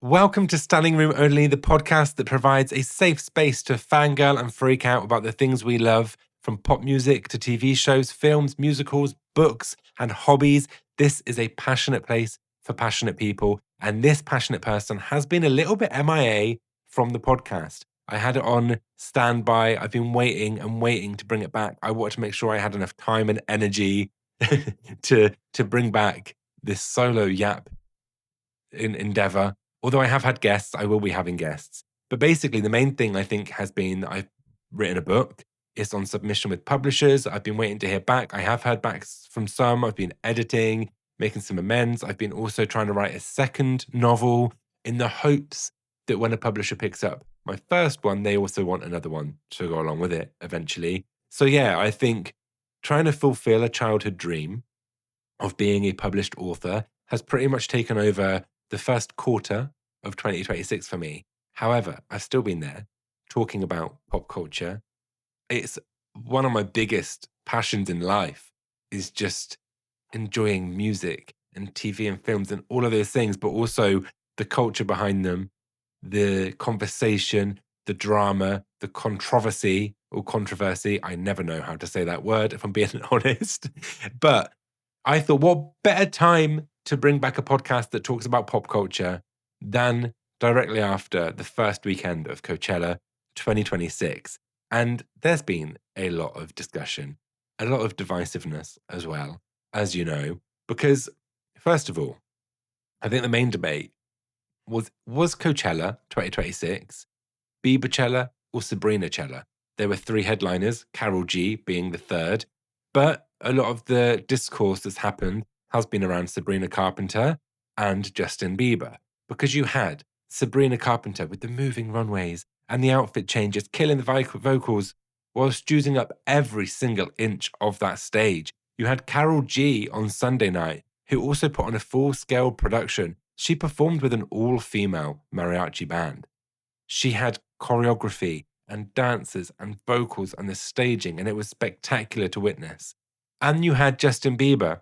Welcome to Standing Room Only, the podcast that provides a safe space to fangirl and freak out about the things we love, from pop music to TV shows, films, musicals, books, and hobbies. This is a passionate place for passionate people, and this passionate person has been a little bit MIA from the podcast. I had it on standby. I've been waiting and waiting to bring it back. I wanted to make sure I had enough time and energy to bring back this solo yap endeavor. Although I have had guests, I will be having guests. But basically, the main thing I think has been that I've written a book. It's on submission with publishers. I've been waiting to hear back. I have heard back from some. I've been editing, making some amends. I've been also trying to write a second novel in the hopes that when a publisher picks up my first one, they also want another one to go along with it eventually. So yeah, I think trying to fulfill a childhood dream of being a published author has pretty much taken over the first quarter of 2026 for me. However, I've still been there talking about pop culture. It's one of my biggest passions in life is just enjoying music and TV and films and all of those things, but also the culture behind them, the conversation, the drama, the controversy or controversy. I never know how to say that word, if I'm being honest. But I thought, what better time to bring back a podcast that talks about pop culture than directly after the first weekend of Coachella 2026. And there's been a lot of discussion, a lot of divisiveness as well, as you know, because first of all, I think the main debate was Coachella 2026, Bieberchella or Sabrinachella? There were three headliners, Karol G being the third, but a lot of the discourse that's happened has been around Sabrina Carpenter and Justin Bieber, because you had Sabrina Carpenter with the moving runways and the outfit changes, killing the vocals whilst using up every single inch of that stage. You had Karol G on Sunday night, who also put on a full-scale production. She performed with an all-female mariachi band. She had choreography and dancers and vocals and the staging, and it was spectacular to witness. And you had Justin Bieber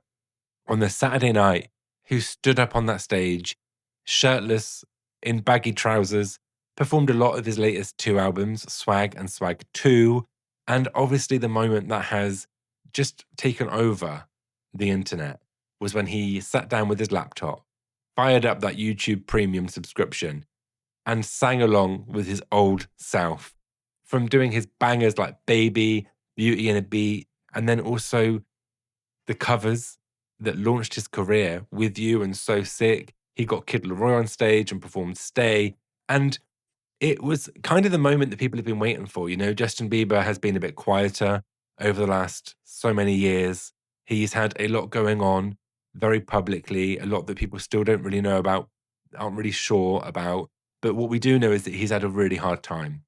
on the Saturday night, who stood up on that stage, shirtless, in baggy trousers, performed a lot of his latest two albums, Swag and Swag 2, and obviously the moment that has just taken over the internet was when he sat down with his laptop, fired up that YouTube Premium subscription, and sang along with his old self, from doing his bangers like Baby, Beauty and a Beat, and then also the covers that launched his career, With You and So Sick. He got Kid Laroi on stage and performed Stay. And it was kind of the moment that people have been waiting for. You know, Justin Bieber has been a bit quieter over the last so many years. He's had a lot going on very publicly, a lot that people still don't really know about, aren't really sure about. But what we do know is that he's had a really hard time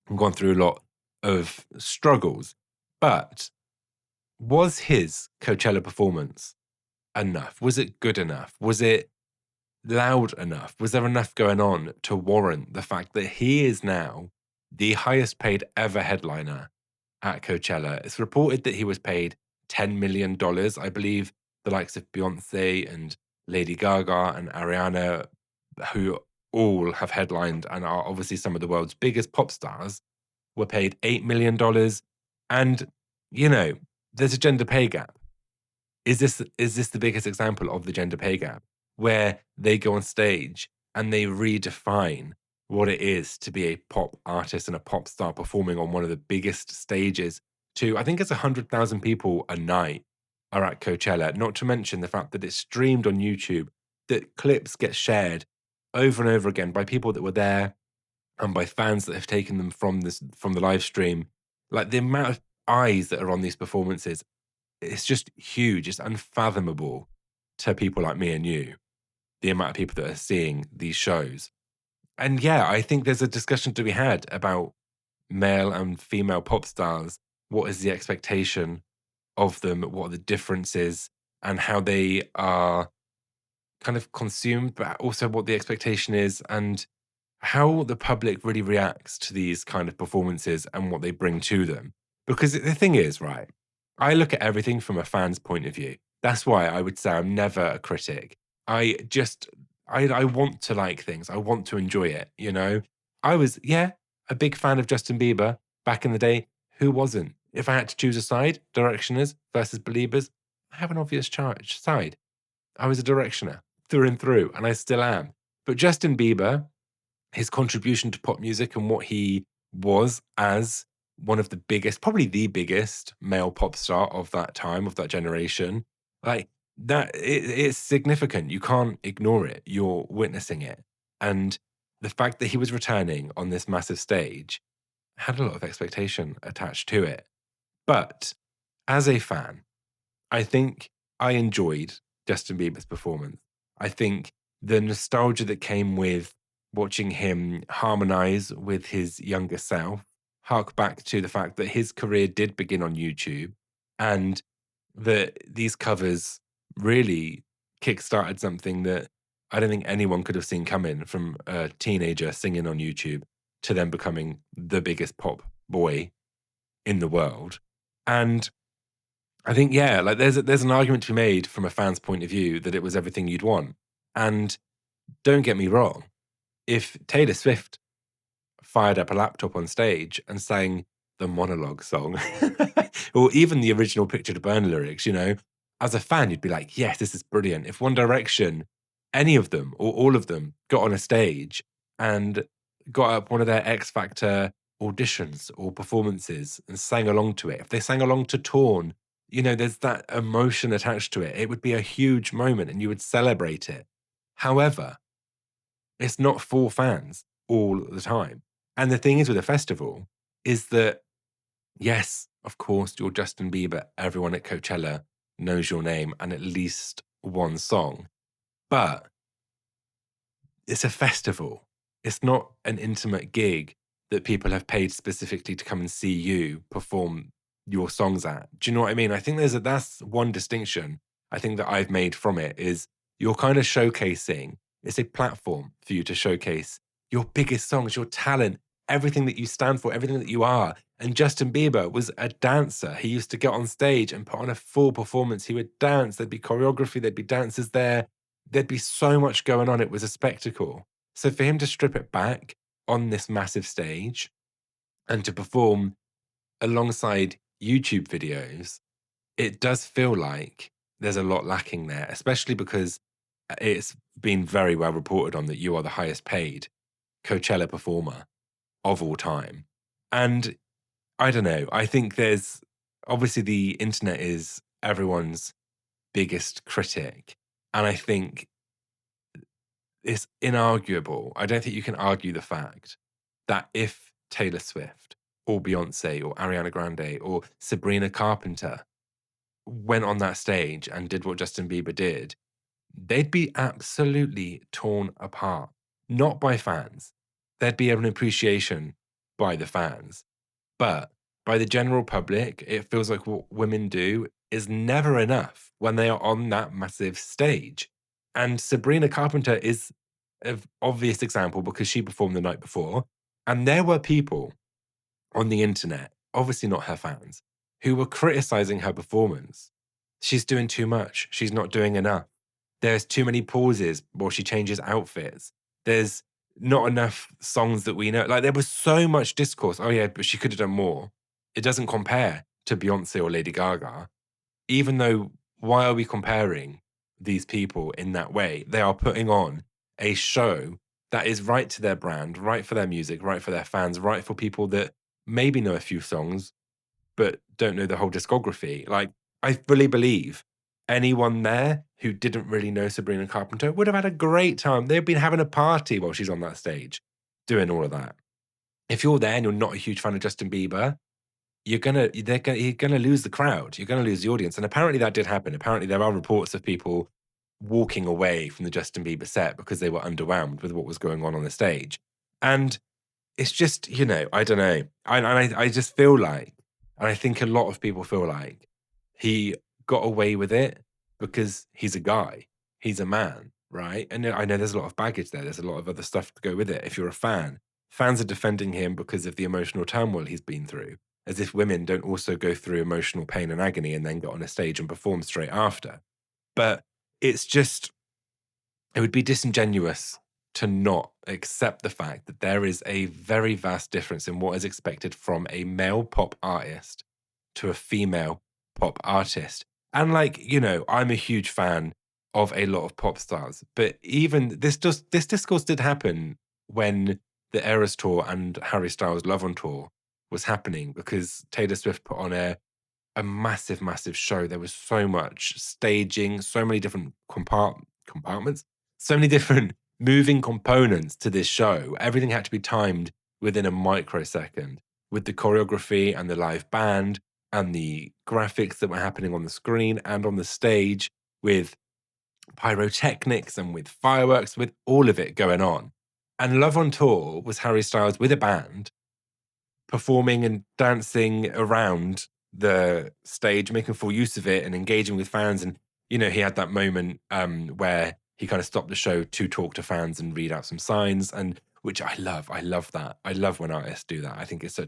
and gone through a lot of struggles. But was his Coachella performance enough? Was it good enough? Was it loud enough? Was there enough going on to warrant the fact that he is now the highest paid ever headliner at Coachella? It's reported that he was paid $10 million. I believe the likes of Beyonce and Lady Gaga and Ariana, who all have headlined and are obviously some of the world's biggest pop stars, were paid $8 million. And, you know, there's a gender pay gap. Is this the biggest example of the gender pay gap, where they go on stage and they redefine what it is to be a pop artist and a pop star performing on one of the biggest stages to, I think it's 100,000 people a night are at Coachella, not to mention the fact that it's streamed on YouTube, that clips get shared over and over again by people that were there and by fans that have taken them from the live stream. Like the amount of eyes that are on these performances, it's just huge. It's unfathomable to people like me and you, the amount of people that are seeing these shows. And yeah, I think there's a discussion to be had about male and female pop stars. What is the expectation of them? What are the differences and how they are kind of consumed, but also what the expectation is and how the public really reacts to these kind of performances and what they bring to them. Because the thing is, right, I look at everything from a fan's point of view. That's why I would say I'm never a critic. I I want to like things. I want to enjoy it, you know? I was, yeah, a big fan of Justin Bieber back in the day. Who wasn't? If I had to choose a side, Directioners versus Beliebers, I have an obvious charge side. I was a Directioner through and through, and I still am. But Justin Bieber, his contribution to pop music and what he was as one of the biggest, probably the biggest male pop star of that time, of that generation, like it's significant. You can't ignore it. You're witnessing it. And the fact that he was returning on this massive stage had a lot of expectation attached to it. But as a fan, I think I enjoyed Justin Bieber's performance. I think the nostalgia that came with watching him harmonize with his younger self hark back to the fact that his career did begin on YouTube and that these covers really kickstarted something that I don't think anyone could have seen coming, from a teenager singing on YouTube to then becoming the biggest pop boy in the world. And I think, yeah, like there's an argument to be made from a fan's point of view that it was everything you'd want. And don't get me wrong, if Taylor Swift fired up a laptop on stage and sang the monologue song, or even the original Picture to Burn lyrics, you know, as a fan, you'd be like, yes, this is brilliant. If One Direction, any of them or all of them, got on a stage and got up one of their X Factor auditions or performances and sang along to it, if they sang along to Torn, you know, there's that emotion attached to it. It would be a huge moment and you would celebrate it. However, it's not for fans all the time. And the thing is with a festival is that, yes, of course, you're Justin Bieber. Everyone at Coachella knows your name and at least one song. But it's a festival. It's not an intimate gig that people have paid specifically to come and see you perform your songs at. Do you know what I mean? I think that's one distinction I think that I've made from it is you're kind of showcasing, it's a platform for you to showcase your biggest songs, your talent, everything that you stand for, everything that you are. And Justin Bieber was a dancer. He used to get on stage and put on a full performance. He would dance. There'd be choreography. There'd be dancers there. There'd be so much going on. It was a spectacle. So for him to strip it back on this massive stage and to perform alongside YouTube videos, it does feel like there's a lot lacking there, especially because it's been very well reported on that you are the highest paid Coachella performer of all time. And I don't know, I think there's obviously the internet is everyone's biggest critic. And I think it's inarguable. I don't think you can argue the fact that if Taylor Swift or Beyonce or Ariana Grande or Sabrina Carpenter went on that stage and did what Justin Bieber did, they'd be absolutely torn apart. Not by fans. There'd be an appreciation by the fans. But by the general public, it feels like what women do is never enough when they are on that massive stage. And Sabrina Carpenter is an obvious example because she performed the night before. And there were people on the internet, obviously not her fans, who were criticizing her performance. She's doing too much. She's not doing enough. There's too many pauses while she changes outfits. There's not enough songs that we know. Like there was so much discourse. Oh yeah, but she could have done more. It doesn't compare to Beyonce or Lady Gaga. Even though, why are we comparing these people in that way? They are putting on a show that is right to their brand, right for their music, right for their fans, right for people that maybe know a few songs, but don't know the whole discography. Like, I fully believe anyone there who didn't really know Sabrina Carpenter would have had a great time. They've been having a party while she's on that stage doing all of that. If you're there and you're not a huge fan of Justin Bieber, you're gonna lose the crowd. You're gonna lose the audience. And apparently that did happen. Apparently there are reports of people walking away from the Justin Bieber set because they were underwhelmed with what was going on the stage. And it's just, you know, I don't know. I just feel like, and I think a lot of people feel like he got away with it because he's a guy, he's a man, right? And I know there's a lot of baggage there. There's a lot of other stuff to go with it. If you're a fan, fans are defending him because of the emotional turmoil he's been through, as if women don't also go through emotional pain and agony and then get on a stage and perform straight after. But it's just, it would be disingenuous to not accept the fact that there is a very vast difference in what is expected from a male pop artist to a female pop artist. And like, I'm a huge fan of a lot of pop stars, but even this discourse did happen when the Eras tour and Harry Styles' Love on tour was happening, because Taylor Swift put on a massive, massive show. There was so much staging, so many different compartments, so many different moving components to this show. Everything had to be timed within a microsecond, with the choreography and the live band and the graphics that were happening on the screen and on the stage, with pyrotechnics and with fireworks, with all of it going on. And Love on Tour was Harry Styles with a band performing and dancing around the stage, making full use of it and engaging with fans. And, he had that moment where he kind of stopped the show to talk to fans and read out some signs, and which I love. I love that. I love when artists do that. I think it's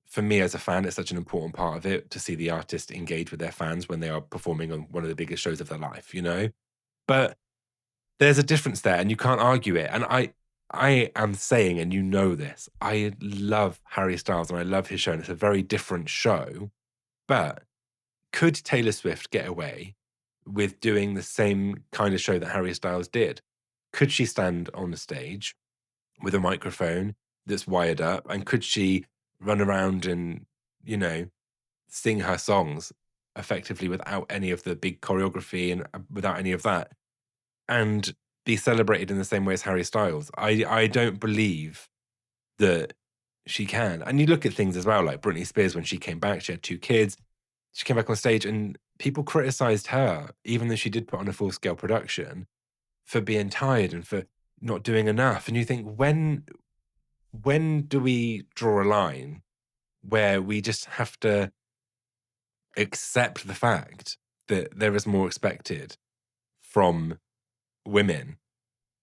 for me as a fan, it's such an important part of it to see the artist engage with their fans when they are performing on one of the biggest shows of their life. But there's a difference there, and you can't argue it. And I am saying, and this, I love Harry Styles and I love his show, and it's a very different show. But could Taylor Swift get away with doing the same kind of show that Harry Styles did? Could she stand on the stage with a microphone that's wired up, and could she run around and, sing her songs effectively without any of the big choreography and without any of that, and be celebrated in the same way as Harry Styles? I don't believe that she can. And you look at things as well, like Britney Spears, when she came back, she had 2 kids. She came back on stage and people criticized her, even though she did put on a full-scale production, for being tired and for not doing enough. And you think, when do we draw a line where we just have to accept the fact that there is more expected from women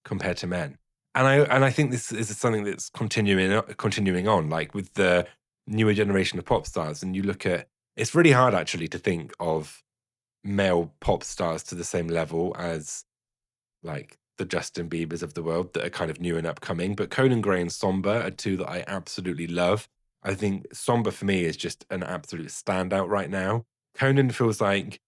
compared to men? And I think this is something that's continuing on, like with the newer generation of pop stars. And you look at, it's really hard actually to think of male pop stars to the same level as like the Justin Biebers of the world that are kind of new and upcoming. But Conan Gray and Sombr are 2 that I absolutely love. I think Sombr for me is just an absolute standout right now. Conan feels like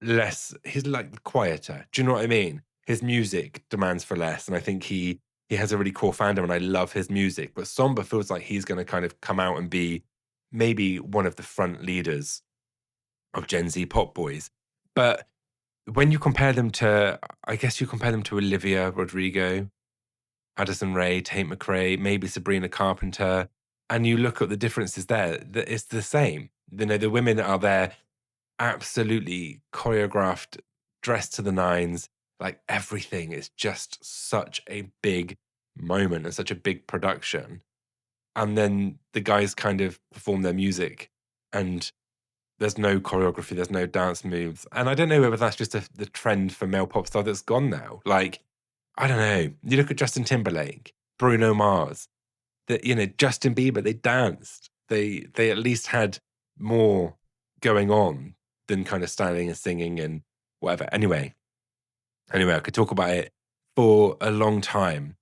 he's like quieter. Do you know what I mean? His music demands for less, and I think he has a really core fandom, and I love his music. But Sombr feels like he's going to kind of come out and be maybe one of the front leaders of Gen Z pop boys. But when you compare them to, I guess you compare them to Olivia Rodrigo, Addison Rae, Tate McRae, maybe Sabrina Carpenter, and you look at the differences there, it's the same. The women are there absolutely choreographed, dressed to the nines, like everything is just such a big moment and such a big production. And then the guys kind of perform their music and there's no choreography, there's no dance moves. And I don't know whether that's just the trend for male pop star that's gone now. Like, I don't know. You look at Justin Timberlake, Bruno Mars, Justin Bieber, they danced. They at least had more going on than kind of standing and singing and whatever. Anyway, I could talk about it for a long time.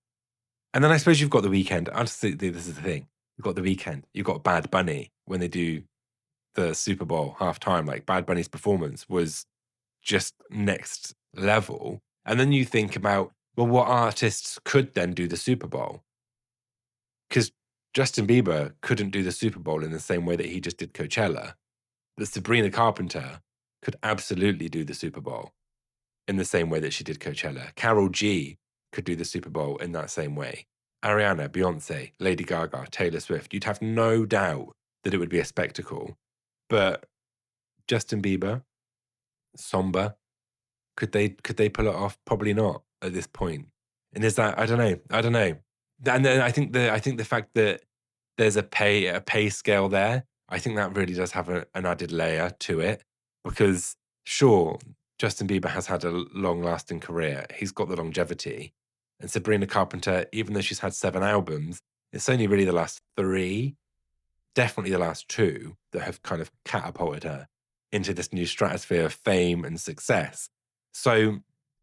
And then I suppose you've got The Weeknd. I just think this is the thing. You've got The Weeknd. You've got Bad Bunny when they do the Super Bowl halftime. Like, Bad Bunny's performance was just next level. And then you think about, well, what artists could then do the Super Bowl? Because Justin Bieber couldn't do the Super Bowl in the same way that he just did Coachella. But Sabrina Carpenter could absolutely do the Super Bowl in the same way that she did Coachella. Karol G could do the Super Bowl in that same way. Ariana, Beyonce, Lady Gaga, Taylor Swift, you'd have no doubt that it would be a spectacle. But Justin Bieber, Sombr, could they pull it off? Probably not at this point. And is that, I don't know. And then I think the fact that there's a pay scale there, I think that really does have an added layer to it. Because sure, Justin Bieber has had a long-lasting career. He's got the longevity. And Sabrina Carpenter, even though she's had 7 albums, it's only really the last 3, definitely the last 2, that have kind of catapulted her into this new stratosphere of fame and success. So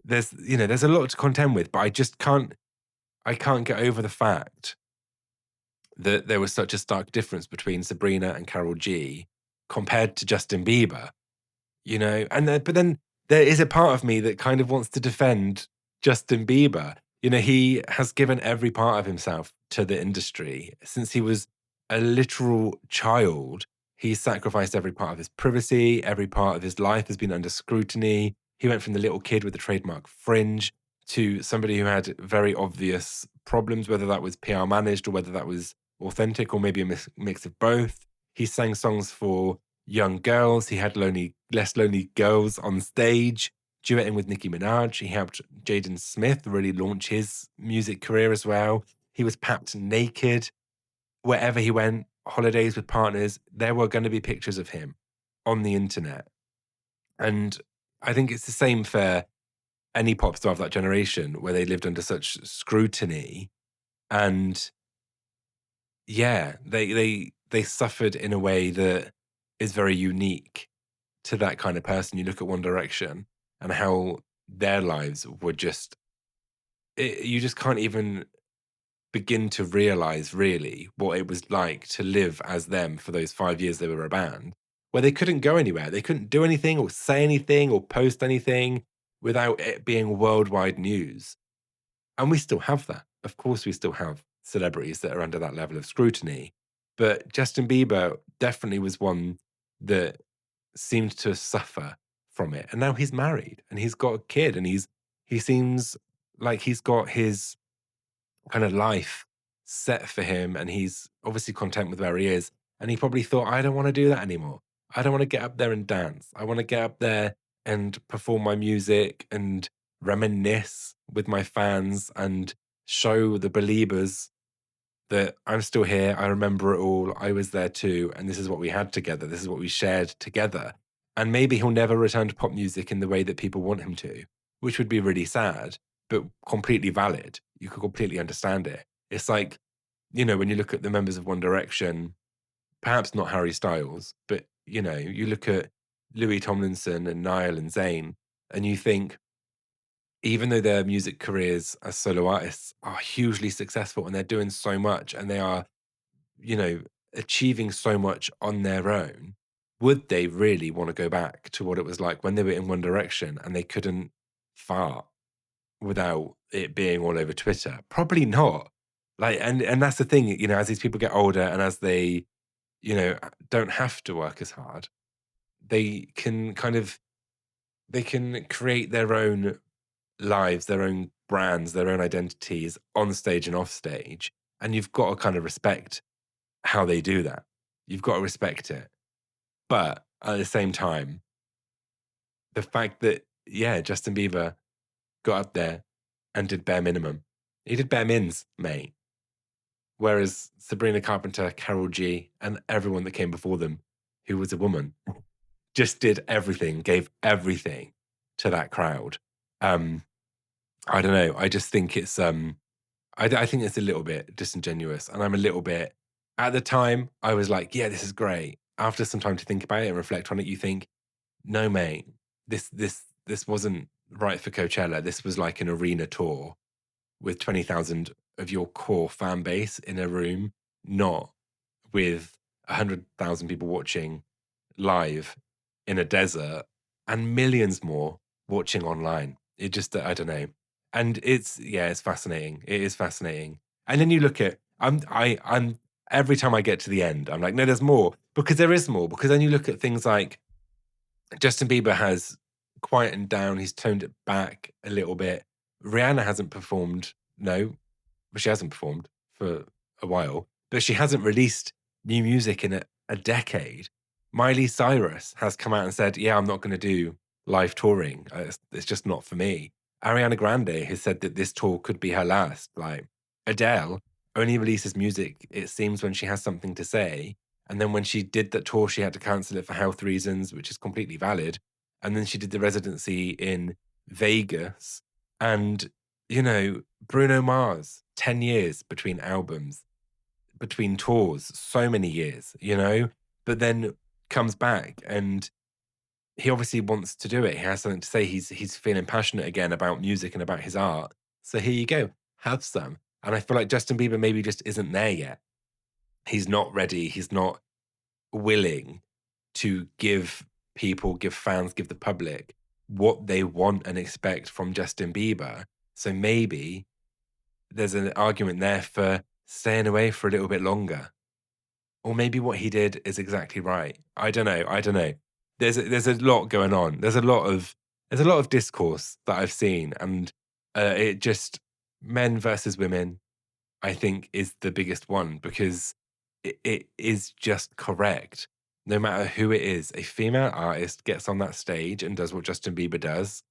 there's a lot to contend with, but I can't get over the fact that there was such a stark difference between Sabrina and Carol G compared to Justin Bieber, but then there is a part of me that kind of wants to defend Justin Bieber. He has given every part of himself to the industry since he was a literal child. He's sacrificed every part of his privacy, every part of his life has been under scrutiny. He went from the little kid with the trademark fringe to somebody who had very obvious problems, whether that was PR managed or whether that was authentic or maybe a mix of both. He sang songs for young girls. He had less lonely girls on stage, duetting with Nicki Minaj. He helped Jaden Smith really launch his music career as well. He was papped naked. Wherever he went, holidays with partners, there were going to be pictures of him on the internet. And I think it's the same for any pop star of that generation where they lived under such scrutiny. And yeah, they suffered in a way that is very unique to that kind of person. You look at One Direction and how their lives were you just can't even begin to realize really what it was like to live as them for those 5 years they were a band, where they couldn't go anywhere. They couldn't do anything or say anything or post anything without it being worldwide news. And we still have that. Of course, we still have celebrities that are under that level of scrutiny. But Justin Bieber definitely was one that seemed to suffer from it. And now he's married and he's got a kid and he seems like he's got his kind of life set for him and he's obviously content with where he is. And he probably thought, I don't want to do that anymore. I don't want to get up there and dance. I want to get up there and perform my music and reminisce with my fans and show the believers that I'm still here. I remember it all. I was there too. And this is what we had together. This is what we shared together. And maybe he'll never return to pop music in the way that people want him to, which would be really sad, but completely valid. You could completely understand it. It's like, when you look at the members of One Direction, perhaps not Harry Styles, but, you look at Louis Tomlinson and Niall and Zayn, and you think, even though their music careers as solo artists are hugely successful and they're doing so much and they are, achieving so much on their own, would they really want to go back to what it was like when they were in One Direction and they couldn't fart without it being all over Twitter? Probably not. And that's the thing, as these people get older and as they, don't have to work as hard, they can create their own lives, their own brands, their own identities on stage and off stage. And you've got to kind of respect how they do that. You've got to respect it. But at the same time, the fact that, Justin Bieber got up there and did bare minimum. He did bare mins, mate. Whereas Sabrina Carpenter, Carol G, and everyone that came before them, who was a woman, just did everything, gave everything to that crowd. I don't know. I just think it's I think it's a little bit disingenuous, and I'm a little bit. At the time, I was like, "Yeah, this is great." After some time to think about it and reflect on it, you think, "No, mate, this wasn't right for Coachella. This was like an arena tour with 20,000 of your core fan base in a room, not with 100,000 people watching live in a desert and millions more watching online." It just, I don't know. And it's fascinating. It is fascinating. And then you look at, I'm every time I get to the end, I'm like, no, there's more, because there is more. Because then you look at things like Justin Bieber has quietened down, he's toned it back a little bit. Rihanna hasn't performed, no, but she hasn't performed for a while, but she hasn't released new music in a decade. Miley Cyrus has come out and said, yeah, I'm not going to do live touring. It's just not for me. Ariana Grande has said that this tour could be her last. Like, Adele only releases music, it seems, when she has something to say. And then when she did that tour, she had to cancel it for health reasons, which is completely valid. And then she did the residency in Vegas. And, Bruno Mars, 10 years between albums, between tours, so many years, but then comes back and he obviously wants to do it. He has something to say. He's feeling passionate again about music and about his art. So here you go, have some. And I feel like Justin Bieber maybe just isn't there yet. He's not ready. He's not willing to give people, give fans, give the public what they want and expect from Justin Bieber. So maybe there's an argument there for staying away for a little bit longer. Or maybe what he did is exactly right. I don't know. I don't know. There's a lot going on. There's a lot of discourse that I've seen, and it just men versus women, I think, is the biggest one because it is just correct. No matter who it is, a female artist gets on that stage and does what Justin Bieber does,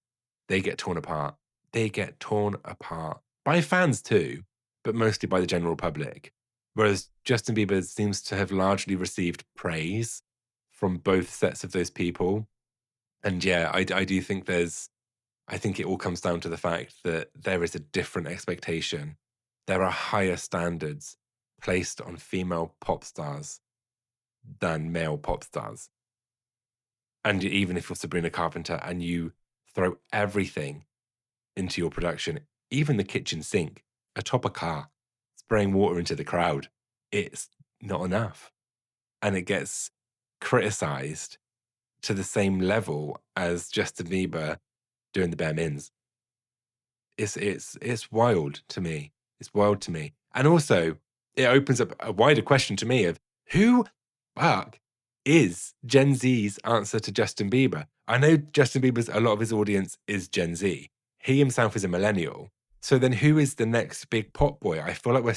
they get torn apart. They get torn apart by fans too, but mostly by the general public. Whereas Justin Bieber seems to have largely received praise from both sets of those people. And yeah, I do think I think it all comes down to the fact that there is a different expectation. There are higher standards placed on female pop stars than male pop stars. And even if you're Sabrina Carpenter and you throw everything into your production, even the kitchen sink, atop a car, spraying water into the crowd, it's not enough. And it gets criticized to the same level as Justin Bieber doing the bare mins. It's wild to me. It's wild to me. And also, it opens up a wider question to me of who fuck is Gen Z's answer to Justin Bieber? I know Justin Bieber's a lot of his audience is Gen Z. He himself is a millennial. So then who is the next big pop boy? I feel like we're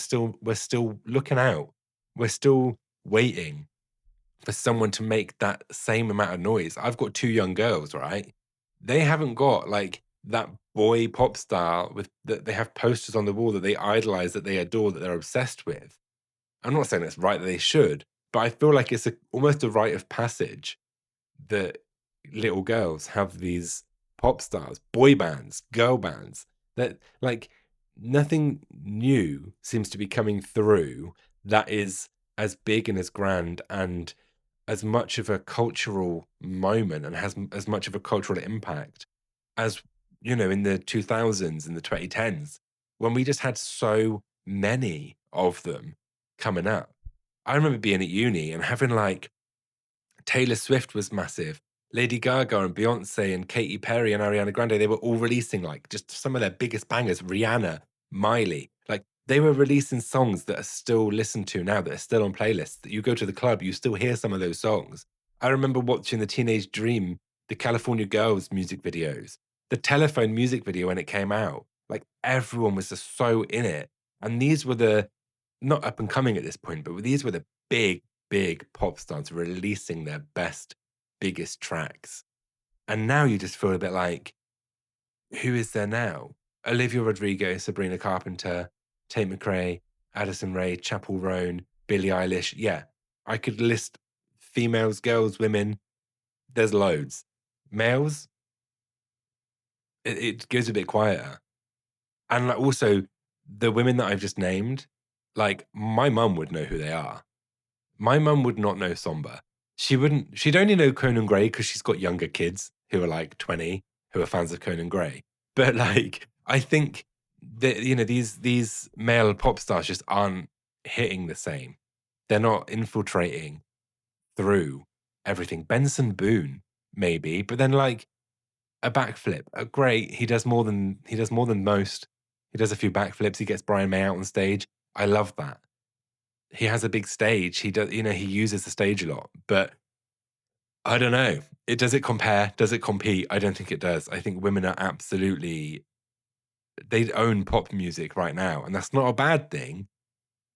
still looking out. We're still waiting for someone to make that same amount of noise. I've got two young girls, right? They haven't got like that boy pop star with that they have posters on the wall that they idolize, that they adore, that they're obsessed with. I'm not saying it's right that they should, but I feel like it's almost a rite of passage that little girls have these pop stars, boy bands, girl bands, that like nothing new seems to be coming through that is as big and as grand and as much of a cultural moment and has as much of a cultural impact as, you know, in the 2000s and the 2010s, when we just had so many of them coming up. I remember being at uni and having like Taylor Swift was massive. Lady Gaga and Beyonce and Katy Perry and Ariana Grande, they were all releasing like just some of their biggest bangers. Rihanna, Miley, like they were releasing songs that are still listened to now, that are still on playlists. That you go to the club, you still hear some of those songs. I remember watching the Teenage Dream, the California Girls music videos, the Telephone music video when it came out. Like everyone was just so in it. And these were the not up and coming at this point, but these were the big pop stars releasing their best, biggest tracks. And now you just feel a bit like, who is there now? Olivia Rodrigo, Sabrina Carpenter, Tate McRae, Addison Rae, Chapel Roan, Billie Eilish. Yeah, I could list females, girls, women. There's loads. Males, it goes a bit quieter. And like also the women that I've just named, like my mum would know who they are. My mum would not know Sombr. She'd only know Conan Gray because she's got younger kids who are like 20 who are fans of Conan Gray. But like, I think that, you know, these male pop stars just aren't hitting the same. They're not infiltrating through everything. Benson Boone, maybe, but then like a backflip. Great. He does more than most. He does a few backflips. He gets Brian May out on stage. I love that. He has a big stage. He does, you know, he uses the stage a lot, but I don't know. Does it compare? Does it compete? I don't think it does. I think women are absolutely, they own pop music right now, and that's not a bad thing.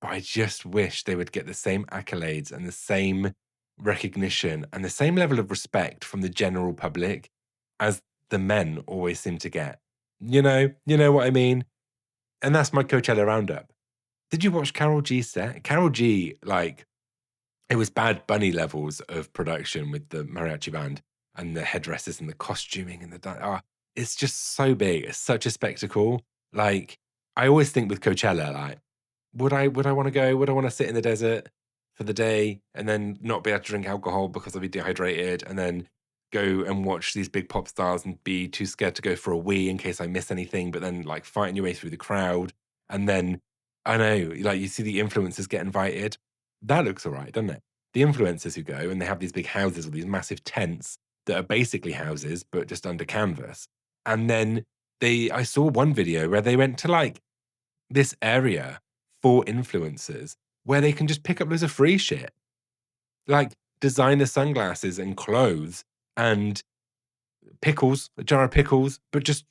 But I just wish they would get the same accolades and the same recognition and the same level of respect from the general public as the men always seem to get. You know what I mean? And that's my Coachella roundup. Did you watch Carol G's set? Carol G, like, it was Bad Bunny levels of production with the mariachi band and the headdresses and the costuming and it's just so big. It's such a spectacle. Like, I always think with Coachella, like, would I want to go? Would I want to sit in the desert for the day and then not be able to drink alcohol because I'll be dehydrated and then go and watch these big pop stars and be too scared to go for a wee in case I miss anything, but then like fighting your way through the crowd. And then I know, like you see the influencers get invited. That looks all right, doesn't it? The influencers who go and they have these big houses with these massive tents that are basically houses, but just under canvas. And then I saw one video where they went to like this area for influencers where they can just pick up loads of free shit, like designer sunglasses and clothes and pickles, a jar of pickles, but just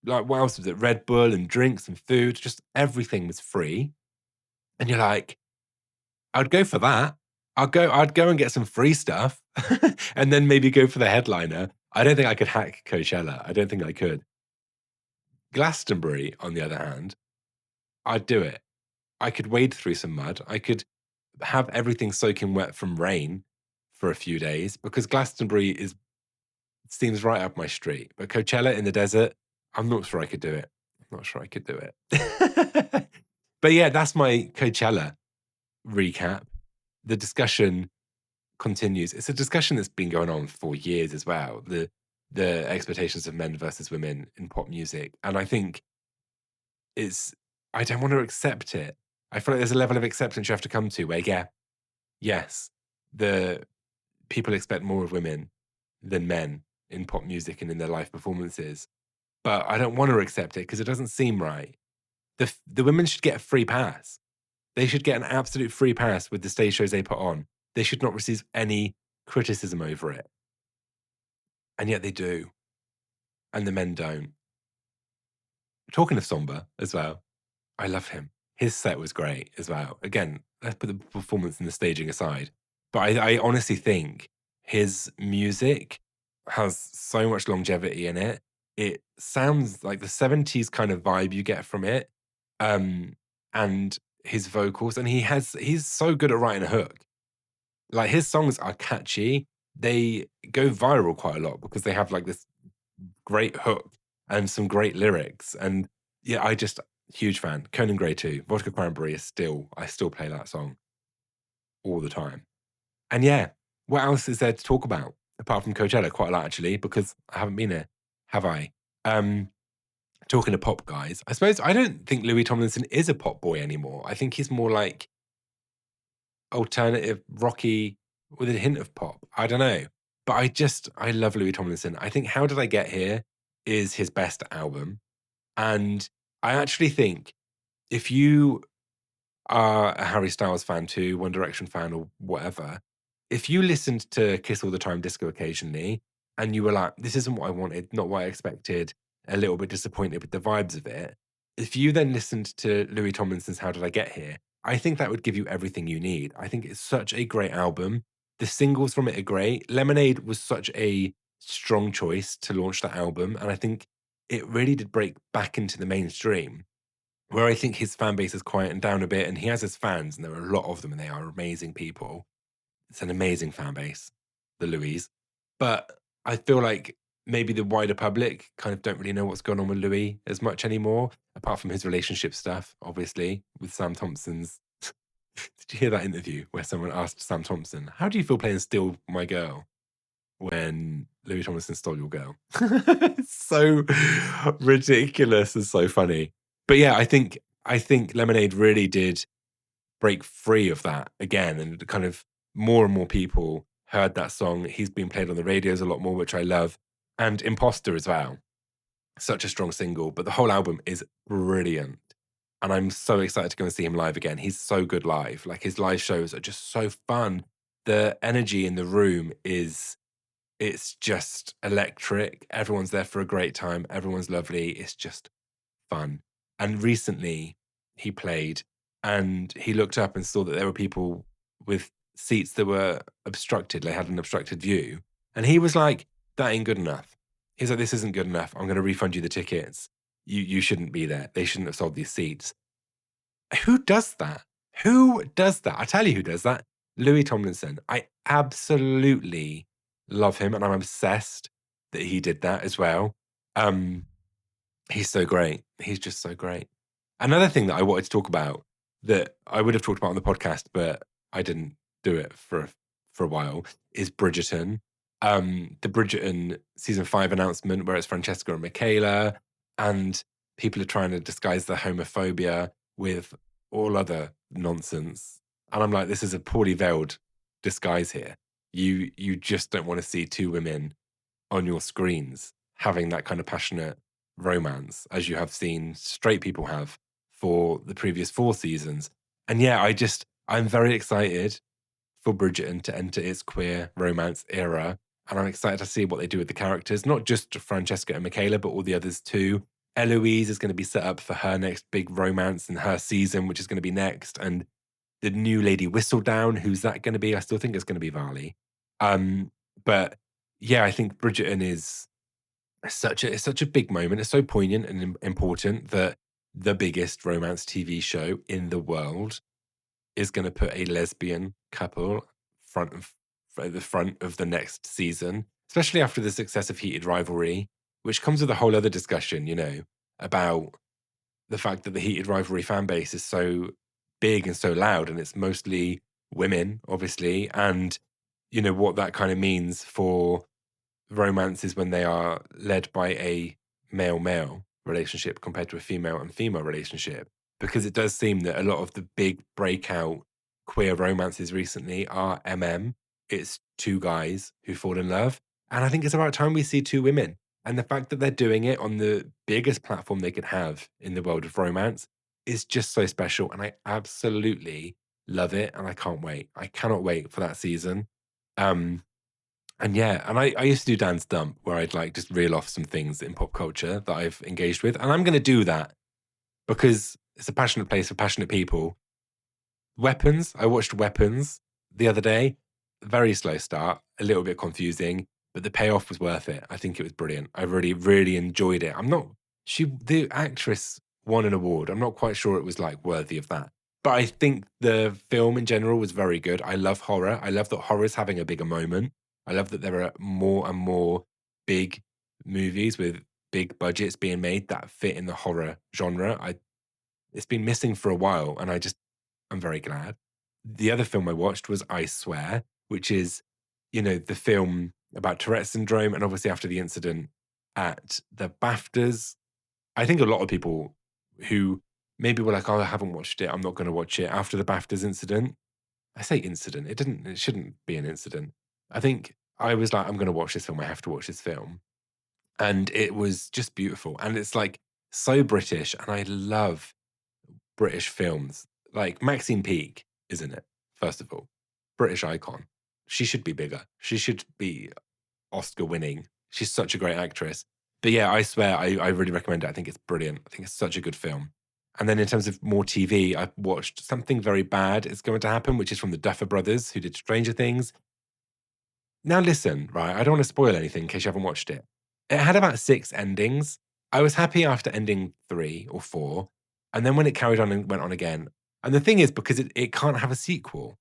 like what else was it? Red Bull and drinks and food, just everything was free. And you're like, I'd go for that. I'd go and get some free stuff and then maybe go for the headliner. I don't think I could hack Coachella. I don't think I could. Glastonbury, on the other hand, I'd do it. I could wade through some mud. I could have everything soaking wet from rain for a few days because Glastonbury seems right up my street. But Coachella in the desert, I'm not sure I could do it. I'm not sure I could do it. But yeah, that's my Coachella recap. The discussion continues. It's a discussion that's been going on for years as well. The expectations of men versus women in pop music. And I think I don't want to accept it. I feel like there's a level of acceptance you have to come to where, yes, the people expect more of women than men in pop music and in their live performances. But I don't want to accept it because it doesn't seem right. The women should get a free pass. They should get an absolute free pass with the stage shows they put on. They should not receive any criticism over it. And yet they do. And the men don't. Talking of Sombr as well, I love him. His set was great as well. Again, let's put the performance and the staging aside. But I honestly think his music has so much longevity in it. It sounds like the 70s kind of vibe you get from it. And his vocals, and he's so good at writing a hook. Like his songs are catchy. They go viral quite a lot because they have like this great hook and some great lyrics. And yeah, huge fan. Conan Gray too. Vodka Cranberry I still play that song all the time. And yeah, what else is there to talk about apart from Coachella? Quite a lot actually, because I haven't been there, have I? Talking to pop guys, I suppose I don't think Louis Tomlinson is a pop boy anymore. I think he's more like alternative, rocky with a hint of pop. I don't know. But I love Louis Tomlinson. I think How Did I Get Here is his best album. And I actually think if you are a Harry Styles fan too, One Direction fan or whatever, if you listened to Kiss All the Time Disco occasionally and you were like, this isn't what I wanted, not what I expected, a little bit disappointed with the vibes of it, if you then listened to Louis Tomlinson's How Did I Get Here, I think that would give you everything you need. I think it's such a great album. The singles from it are great. Lemonade was such a strong choice to launch that album. And I think it really did break back into the mainstream, where I think his fan base has quietened down a bit and he has his fans, and there are a lot of them and they are amazing people. It's an amazing fan base, the Louis. But I feel like maybe the wider public kind of don't really know what's going on with Louis as much anymore, apart from his relationship stuff, obviously, with Sam Thompson's. Did you hear that interview where someone asked Sam Thompson, how do you feel playing Steal My Girl when Louis Tomlinson stole your girl? It's so ridiculous and so funny. But yeah, I think Lemonade really did break free of that again, and kind of more and more people heard that song. He's been played on the radios a lot more, which I love. And Imposter as well. Such a strong single, but the whole album is brilliant. And I'm so excited to go and see him live again. He's so good live. Like his live shows are just so fun. The energy in the room it's just electric. Everyone's there for a great time. Everyone's lovely. It's just fun. And recently he played and he looked up and saw that there were people with seats that were obstructed. They had an obstructed view. And he was like, that ain't good enough. He's like, this isn't good enough. I'm going to refund you the tickets. You shouldn't be there. They shouldn't have sold these seats. Who does that? Who does that? I tell you who does that. Louis Tomlinson. I absolutely love him and I'm obsessed that he did that as well. He's so great. He's just so great. Another thing that I wanted to talk about that I would have talked about on the podcast, but I didn't do it for a while, is Bridgerton. the Bridgerton season 5 announcement where it's Francesca and Michaela, and people are trying to disguise their homophobia with all other nonsense. And I'm like, this is a poorly veiled disguise here. You just don't want to see two women on your screens having that kind of passionate romance as you have seen straight people have for the previous 4 seasons. And yeah, I'm very excited for Bridgerton to enter its queer romance era. And I'm excited to see what they do with the characters, not just Francesca and Michaela, but all the others too. Eloise is going to be set up for her next big romance in her season, which is going to be next. And the new Lady Whistledown, who's that going to be? I still think it's going to be Varley. But yeah, I think Bridgerton is it's such a big moment. It's so poignant and important that the biggest romance TV show in the world is going to put a lesbian couple at the front of the next season, especially after the success of Heated Rivalry, which comes with a whole other discussion, about the fact that the Heated Rivalry fan base is so big and so loud, and it's mostly women, obviously, and what that kind of means for romances when they are led by a male-male relationship compared to a female and female relationship. Because it does seem that a lot of the big breakout queer romances recently are It's two guys who fall in love. And I think it's about time we see two women. And the fact that they're doing it on the biggest platform they could have in the world of romance is just so special. And I absolutely love it. And I can't wait. I cannot wait for that season. And yeah, and I used to do Dan's Dump, where I'd like just reel off some things in pop culture that I've engaged with. And I'm going to do that because it's a passionate place for passionate people. Weapons, I watched Weapons the other day. Very slow start, a little bit confusing, but the payoff was worth it. I think it was brilliant. I really, really enjoyed it. The actress won an award. I'm not quite sure it was like worthy of that. But I think the film in general was very good. I love horror. I love that horror is having a bigger moment. I love that there are more and more big movies with big budgets being made that fit in the horror genre. It's been missing for a while, and I'm very glad. The other film I watched was I Swear, which is, the film about Tourette syndrome, and obviously after the incident at the BAFTAs, I think a lot of people who maybe were like, oh, I haven't watched it, I'm not going to watch it after the BAFTAs incident. I say incident, it shouldn't be an incident. I think I was like, I'm going to watch this film, I have to watch this film. And it was just beautiful. And it's like so British, and I love British films. Like Maxine Peake, isn't it? First of all, British icon. She should be bigger. She should be Oscar winning. She's such a great actress. But yeah, I swear, I really recommend it. I think it's brilliant. I think it's such a good film. And then in terms of more TV, I've watched Something Very Bad Is Going to Happen, which is from the Duffer Brothers, who did Stranger Things. Now listen, right, I don't want to spoil anything in case you haven't watched it. It had about 6 endings. I was happy after ending 3 or 4. And then when it carried on and went on again. And the thing is, because it can't have a sequel,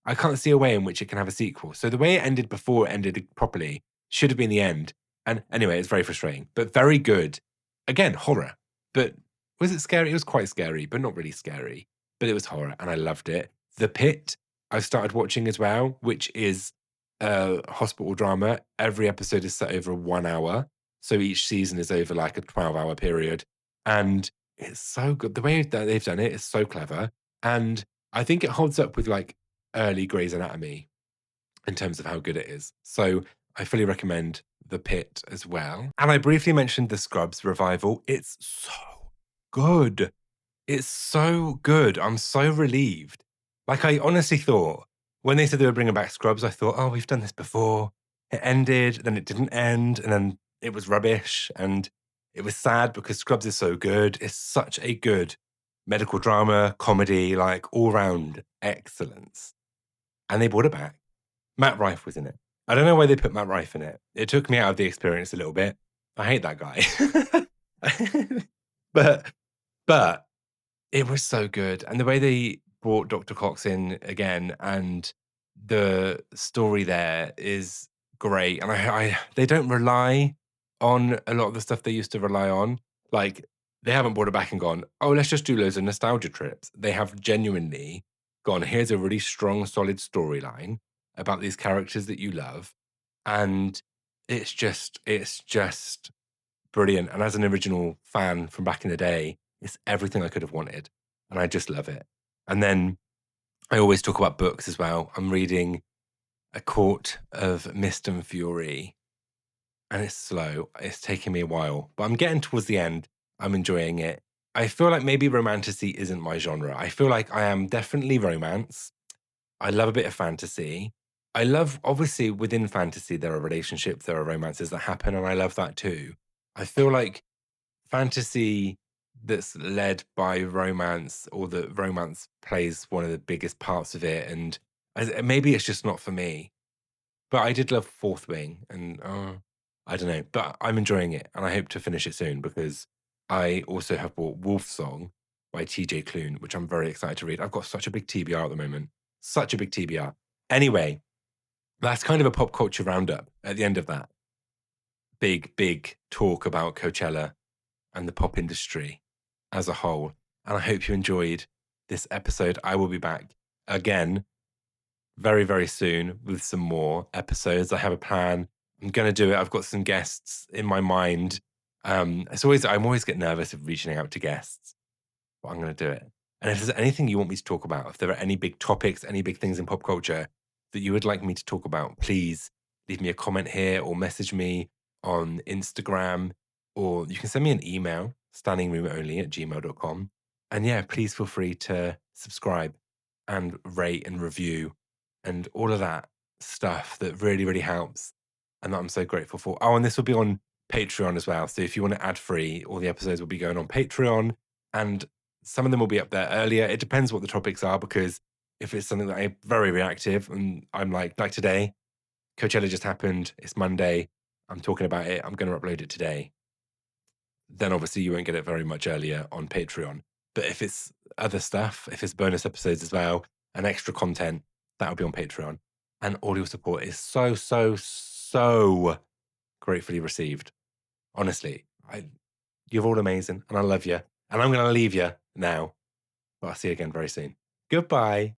I can't see a way in which it can have a sequel. So the way it ended before it ended properly should have been the end. And anyway, it's very frustrating, but very good. Again, horror. But was it scary? It was quite scary, but not really scary. But it was horror, and I loved it. The Pitt, I've started watching as well, which is a hospital drama. Every episode is set over 1 hour. So each season is over like a 12-hour period. And it's so good. The way that they've done it is so clever. And I think it holds up with like early Grey's Anatomy in terms of how good it is. So I fully recommend The Pitt as well. And I briefly mentioned the Scrubs revival. It's so good. It's so good. I'm so relieved. Like, I honestly thought when they said they were bringing back Scrubs, I thought, oh, we've done this before. It ended, then it didn't end, and then it was rubbish. And it was sad because Scrubs is so good. It's such a good medical drama, comedy, like all round excellence. And they brought it back. Matt Rife was in it. I don't know why they put Matt Rife in it. It took me out of the experience a little bit. I hate that guy. but it was so good. And the way they brought Dr. Cox in again, and the story there is great. And they don't rely on a lot of the stuff they used to rely on. Like, they haven't brought it back and gone, oh, let's just do loads of nostalgia trips. They have genuinely gone, here's a really strong, solid storyline about these characters that you love. And it's just brilliant. And as an original fan from back in the day, it's everything I could have wanted. And I just love it. And then I always talk about books as well. I'm reading A Court of Mist and Fury, and it's slow. It's taking me a while, but I'm getting towards the end. I'm enjoying it. I feel like maybe romantasy isn't my genre. I feel like I am definitely romance. I love a bit of fantasy. I love, obviously, within fantasy, there are relationships, there are romances that happen, and I love that too. I feel like fantasy that's led by romance, or that romance plays one of the biggest parts of it, and maybe it's just not for me. But I did love Fourth Wing, and I don't know, but I'm enjoying it, and I hope to finish it soon because I also have bought Wolf Song by TJ Klune, which I'm very excited to read. I've got such a big TBR at the moment, such a big TBR. Anyway, that's kind of a pop culture roundup at the end of that big talk about Coachella and the pop industry as a whole. And I hope you enjoyed this episode. I will be back again very, very soon with some more episodes. I have a plan. I'm going to do it. I've got some guests in my mind. I'm always get nervous of reaching out to guests, but I'm going to do it. And if there's anything you want me to talk about, if there are any big topics, any big things in pop culture that you would like me to talk about, please leave me a comment here or message me on Instagram, or you can send me an email, standingroomonly@gmail.com. And yeah, please feel free to subscribe and rate and review and all of that stuff that really, really helps and that I'm so grateful for. Oh, and this will be on Patreon as well. So if you want it ad free, all the episodes will be going on Patreon, and some of them will be up there earlier. It depends what the topics are, because if it's something that I'm very reactive and I'm like today, Coachella just happened, it's Monday, I'm talking about it, I'm going to upload it today, then obviously you won't get it very much earlier on Patreon. But if it's other stuff, if it's bonus episodes as well and extra content, that'll be on Patreon. And all your support is so gratefully received. Honestly, you're all amazing and I love you. And I'm going to leave you now, but I'll see you again very soon. Goodbye.